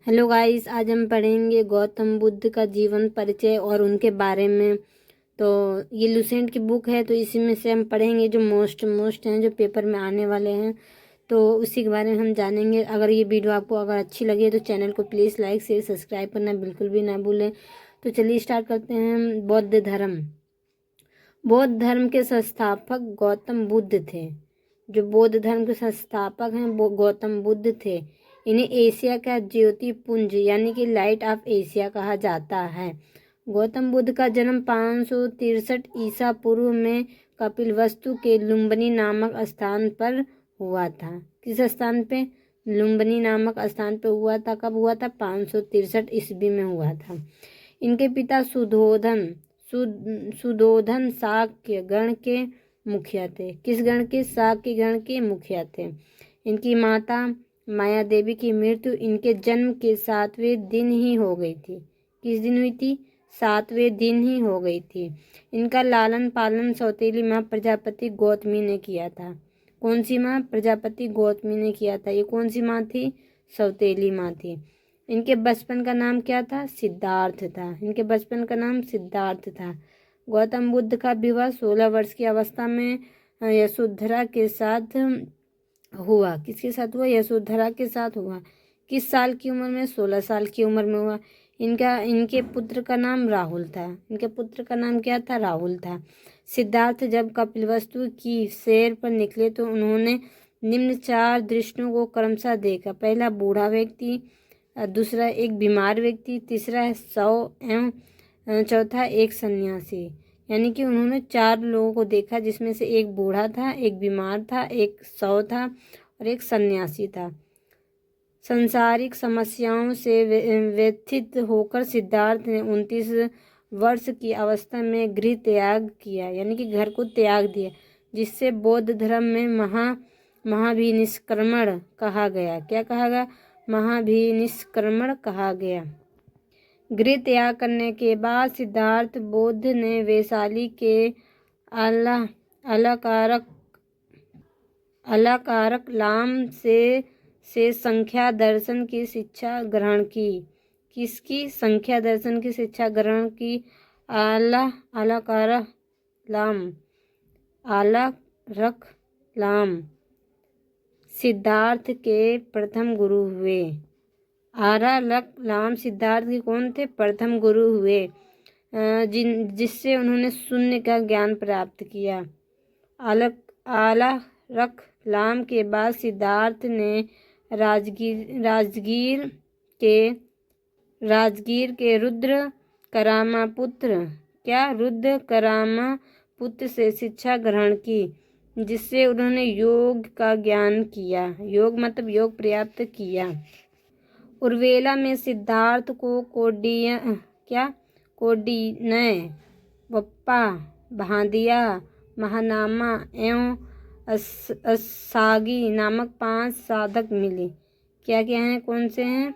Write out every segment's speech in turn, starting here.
Hello guys, आज हम पढ़ेंगे गौतम बुद्ध का जीवन परिचय और उनके बारे में। तो ये लुसेंट की बुक है, तो इसी में से हम पढ़ेंगे जो मोस्ट हैं, जो पेपर में आने वाले हैं। तो उसी के बारे में हम जानेंगे। अगर ये वीडियो आपको अगर अच्छी लगे तो चैनल को प्लीज़ लाइक शेयर सब्सक्राइब करना बिल्कुल भी ना भूलें। तो चलिए स्टार्ट करते हैं। बौद्ध धर्म के संस्थापक गौतम बुद्ध थे। जो बौद्ध धर्म के संस्थापक हैं वो गौतम बुद्ध थे। इन्हें एशिया का ज्योति पुंज यानी कि लाइट ऑफ एशिया कहा जाता है। गौतम बुद्ध का जन्म 563 ईसा पूर्व में कपिलवस्तु के लुम्बिनी नामक स्थान पर हुआ था। किस स्थान पे? लुम्बिनी नामक स्थान पे हुआ था। कब हुआ था? 563 ईस्वी में हुआ था। इनके पिता सुधोधन शाक्य गण के मुखिया थे। किस गण के? शाक्य गण के मुखिया थे। इनकी माता माया देवी की मृत्यु इनके जन्म के 7वें दिन ही हो गई थी। किस दिन हुई थी? 7वें दिन ही हो गई थी। इनका लालन पालन सौतेली माँ प्रजापति गौतमी ने किया था। कौन सी माँ? प्रजापति गौतमी ने किया था। ये कौन सी माँ थी? सौतेली माँ थी। इनके बचपन का नाम क्या था? सिद्धार्थ था। इनके बचपन का नाम सिद्धार्थ था। गौतम बुद्ध का विवाह 16 वर्ष की अवस्था में यशोधरा के साथ हुआ। किसके साथ हुआ? यशोधरा के साथ हुआ। किस साल की उम्र में? 16 साल की उम्र में हुआ। इनके पुत्र का नाम राहुल था। इनके पुत्र का नाम क्या था? राहुल था। सिद्धार्थ जब कपिलवस्तु की सैर पर निकले तो उन्होंने निम्न 4 दृश्यों को क्रमशः देखा। पहला बूढ़ा व्यक्ति, दूसरा एक बीमार व्यक्ति, तीसरा 100 एवं चौथा एक सन्यासी। यानी कि उन्होंने 4 लोगों को देखा, जिसमें से एक बूढ़ा था, एक बीमार था, एक 100 था और एक सन्यासी था। सांसारिक समस्याओं से व्यथित होकर सिद्धार्थ ने 29 वर्ष की अवस्था में गृह त्याग किया, यानी कि घर को त्याग दिया, जिससे बौद्ध धर्म में महाभिनिष्क्रमण कहा गया। क्या कहा गया? महाभिनिष्क्रमण कहा गया। गृह त्याग करने के बाद सिद्धार्थ बुद्ध ने वैशाली के अलाकारक लाम से संख्या दर्शन की शिक्षा ग्रहण की। किसकी? संख्या दर्शन की शिक्षा ग्रहण की। आलाकारक लाम सिद्धार्थ के प्रथम गुरु हुए। आरालक लाम सिद्धार्थ के कौन थे? प्रथम गुरु हुए, जिससे उन्होंने शून्य का ज्ञान प्राप्त किया। आलारक लाम के बाद सिद्धार्थ ने राजगीर के रुद्र करामा पुत्र से शिक्षा ग्रहण की, जिससे उन्होंने योग का ज्ञान किया। योग मतलब योग प्राप्त किया। उर्वेला में सिद्धार्थ को कौंडिन्य, बप्पा, भांदिया, महानामा एवं असागी नामक 5 साधक मिले। क्या क्या हैं? कौन से हैं?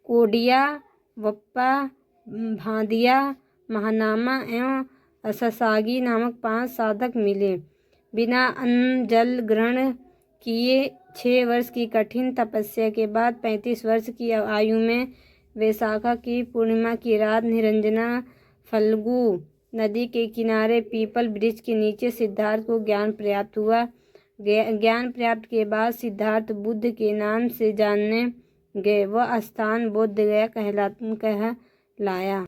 कोडिया, बप्पा, भांदिया, महानामा एवं असागी नामक 5 साधक मिले। बिना अन्न जल ग्रहण किए 6 वर्ष की कठिन तपस्या के बाद 35 वर्ष की आयु में वैशाखा की पूर्णिमा की रात निरंजना फल्गु नदी के किनारे पीपल वृक्ष के नीचे सिद्धार्थ को ज्ञान प्राप्त हुआ। ज्ञान प्राप्त के बाद सिद्धार्थ बुद्ध के नाम से जाने गए। वह स्थान बोध गया कहलाया।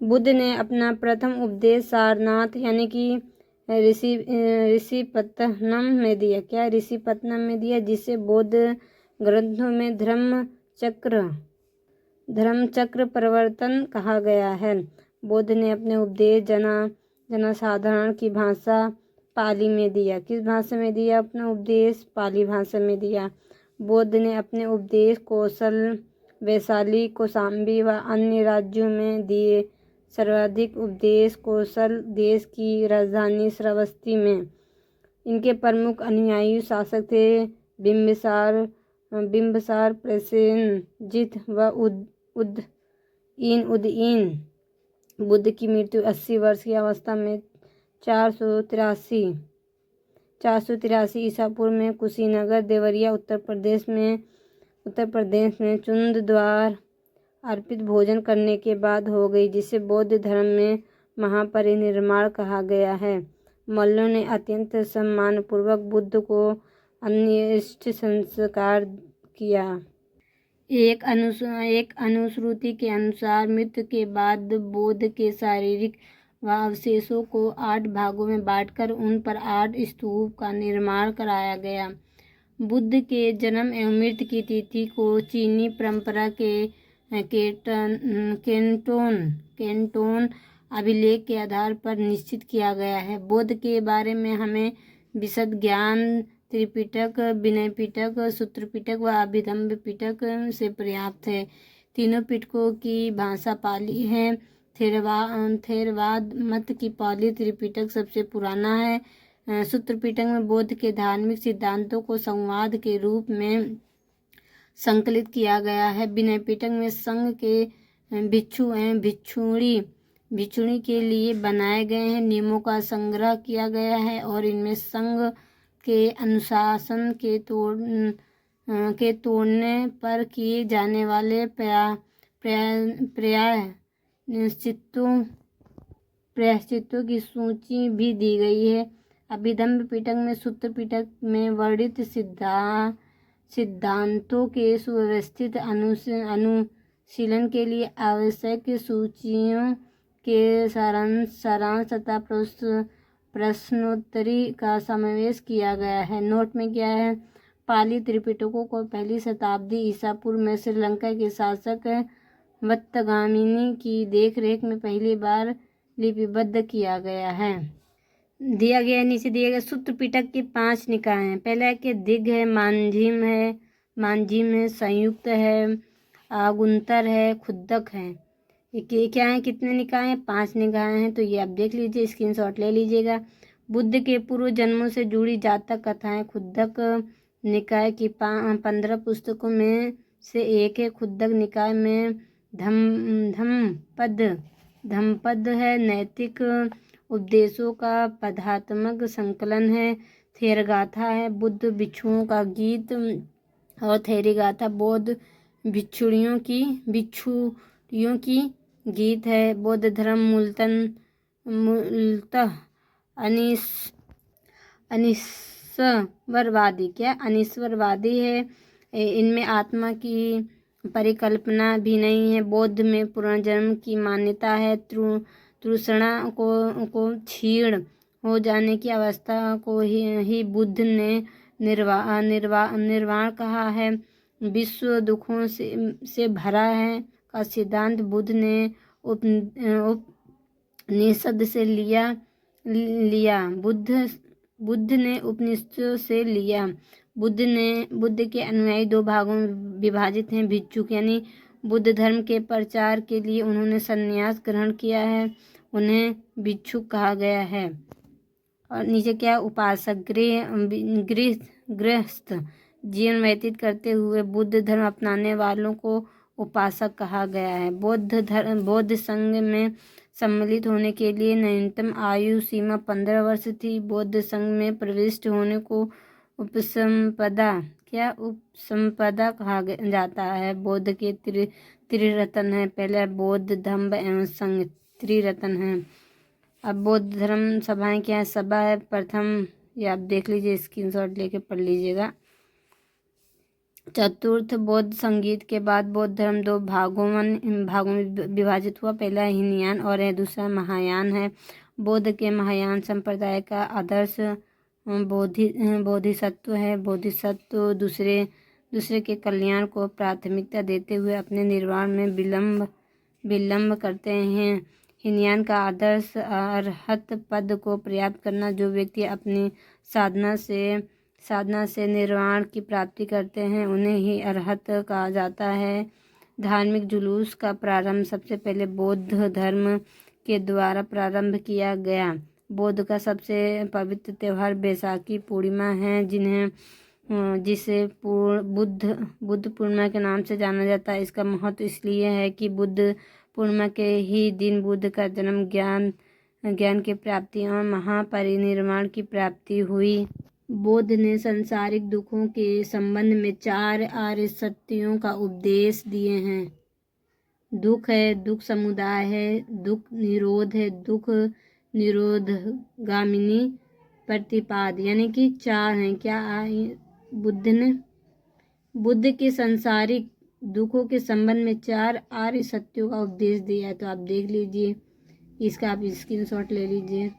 बुद्ध ने अपना प्रथम उपदेश सारनाथ यानी कि ऋषिपत्तनम में दिया। क्या? ऋषिपत्तनम में दिया, जिसे बौद्ध ग्रंथों में धर्मचक्र प्रवर्तन कहा गया है। बुद्ध ने अपने उपदेश जनसाधारण की भाषा पाली में दिया। किस भाषा में दिया? अपना उपदेश पाली भाषा में दिया। बुद्ध ने अपने उपदेश कौशल वैशाली, कौशाम्बी व अन्य राज्यों में दिए। सर्वाधिक उपदेश कौशल देश की राजधानी श्रावस्ती में। इनके प्रमुख अनुयायी शासक थे बिम्बिसार, प्रसेनजित व उदयीन। बुद्ध की मृत्यु 80 वर्ष की अवस्था में 483 ईसा पूर्व में कुशीनगर, देवरिया, उत्तर प्रदेश में चुंद द्वार अर्पित भोजन करने के बाद हो गई, जिसे बौद्ध धर्म में महापरिनिर्वाण कहा गया है। मल्लों ने अत्यंत सम्मानपूर्वक बुद्ध को अन्त्येष्टि संस्कार किया। एक अनुश्रुति के अनुसार मृत्यु के बाद बुद्ध के शारीरिक अवशेषों को 8 भागों में बांटकर उन पर 8 स्तूप का निर्माण कराया गया। बुद्ध के जन्म एवं मृत्यु की तिथि को चीनी परंपरा के केंटोन अभिलेख के आधार पर निश्चित किया गया है। बुद्ध के बारे में हमें विशद ज्ञान त्रिपिटक, विनय पिटक, सूत्र पिटक व अभिधम्म पिटक से पर्याप्त है। तीनों पिटकों की भाषा पाली है। थेरवाद मत की पाली त्रिपिटक सबसे पुराना है। सूत्र पिटक में बुद्ध के धार्मिक सिद्धांतों को संवाद के रूप में संकलित किया गया है। विनय पिटक में संघ के भिक्षु एवं भिक्षुणी के लिए बनाए गए हैं नियमों का संग्रह किया गया है और इनमें संघ के अनुशासन के तोड़ने पर किए जाने वाले प्रायश्चित्तों की सूची भी दी गई है। अभिधम्म पिटक में सूत्र पिटक में वर्णित सिद्धांतों के सुव्यवस्थित अनुशीलन के लिए आवश्यक सूचियों के सारांश तथा प्रश्नोत्तरी का समावेश किया गया है। नोट में क्या है? पाली त्रिपिटकों को 1वीं शताब्दी ईसा पूर्व में श्रीलंका के शासक वत्तगामिनी की देखरेख में पहली बार लिपिबद्ध किया गया है। दिया गया नीचे दिए गए सूत्र पिटक के 5 निकाय हैं। पहला है कि दिग्ग है, मांझिम है, संयुक्त है, आगुंतर है, खुद्दक है। ये क्या है? कितने निकाय हैं? 5 निकाय हैं। तो ये आप देख लीजिए, स्क्रीनशॉट ले लीजिएगा। बुद्ध के पूर्व जन्मों से जुड़ी जातक कथाएं खुद्दक निकाय की 15 पुस्तकों में से एक है। खुद्दक निकाय में धम्मपद है, नैतिक उपदेशों का पदात्मक संकलन है। थेरगाथा है, बुद्ध भिक्षुओं का गीत, और थेरीगाथा बौद्ध भिक्षुणियों की गीत है। बौद्ध धर्म मूलतः अनीश्वरवादी है। इनमें आत्मा की परिकल्पना भी नहीं है। बौद्ध में पुनर्जन्म की मान्यता है। तृष्णा को क्षीण हो जाने की अवस्था को ही बुद्ध ने निर्वाण कहा है। विश्व दुखों से भरा है का सिद्धांत बुद्ध ने उपनिषद से लिया। बुद्ध ने उपनिषदों से लिया। बुद्ध के अनुयायी 2 भागों में विभाजित हैं। भिक्षुक यानी बुद्ध धर्म के प्रचार के लिए उन्होंने संन्यास ग्रहण किया है, उन्हें भिक्षुक कहा गया है। और नीचे क्या? उपासक गृहस्थ जीवन व्यतीत करते हुए बुद्ध धर्म अपनाने वालों को उपासक कहा गया है। बौद्ध संघ में सम्मिलित होने के लिए न्यूनतम आयु सीमा 15 वर्ष थी। बौद्ध संघ में प्रविष्ट होने को उपसंपदा कहा जाता है। बौद्ध के त्रिरत्न है। पहला बौद्ध धम्म एवं संघ त्रिरत्न है। अब बौद्ध धर्म सभाएं क्या है? सभा है प्रथम, ये आप देख लीजिए, स्क्रीनशॉट लेके पढ़ लीजिएगा। चतुर्थ बौद्ध संगीत के बाद बौद्ध धर्म 2 भागों में विभाजित हुआ। पहला हीनयान और दूसरा महायान है। बौद्ध के महायान संप्रदाय का आदर्श बोधिसत्व है। बोधिसत्व दूसरे के कल्याण को प्राथमिकता देते हुए अपने निर्वाण में विलंब करते हैं। हीनयान का आदर्श अरहत पद को प्राप्त करना। जो व्यक्ति अपनी साधना से निर्वाण की प्राप्ति करते हैं उन्हें ही अरहत कहा जाता है। धार्मिक जुलूस का प्रारंभ सबसे पहले बौद्ध धर्म के द्वारा प्रारंभ किया गया। बौद्ध का सबसे पवित्र त्यौहार बैसाखी पूर्णिमा है, जिसे बुद्ध पूर्णिमा के नाम से जाना जाता है। इसका महत्व इसलिए है कि बुद्ध पूर्णिमा के ही दिन बुद्ध का जन्म, ज्ञान की प्राप्ति और महापरिनिर्वाण की प्राप्ति हुई। बौद्ध ने सांसारिक दुखों के संबंध में 4 आर्य सत्यों का उपदेश दिए हैं। दुख है, दुख समुदाय है, दुख निरोध है, दुख निरोध गामिनी प्रतिपाद, यानी कि 4 हैं। क्या बुद्ध के संसारिक दुखों के संबंध में 4 आर्य सत्यों का उपदेश दिया है। तो आप देख लीजिए, इसका आप स्क्रीनशॉट ले लीजिए।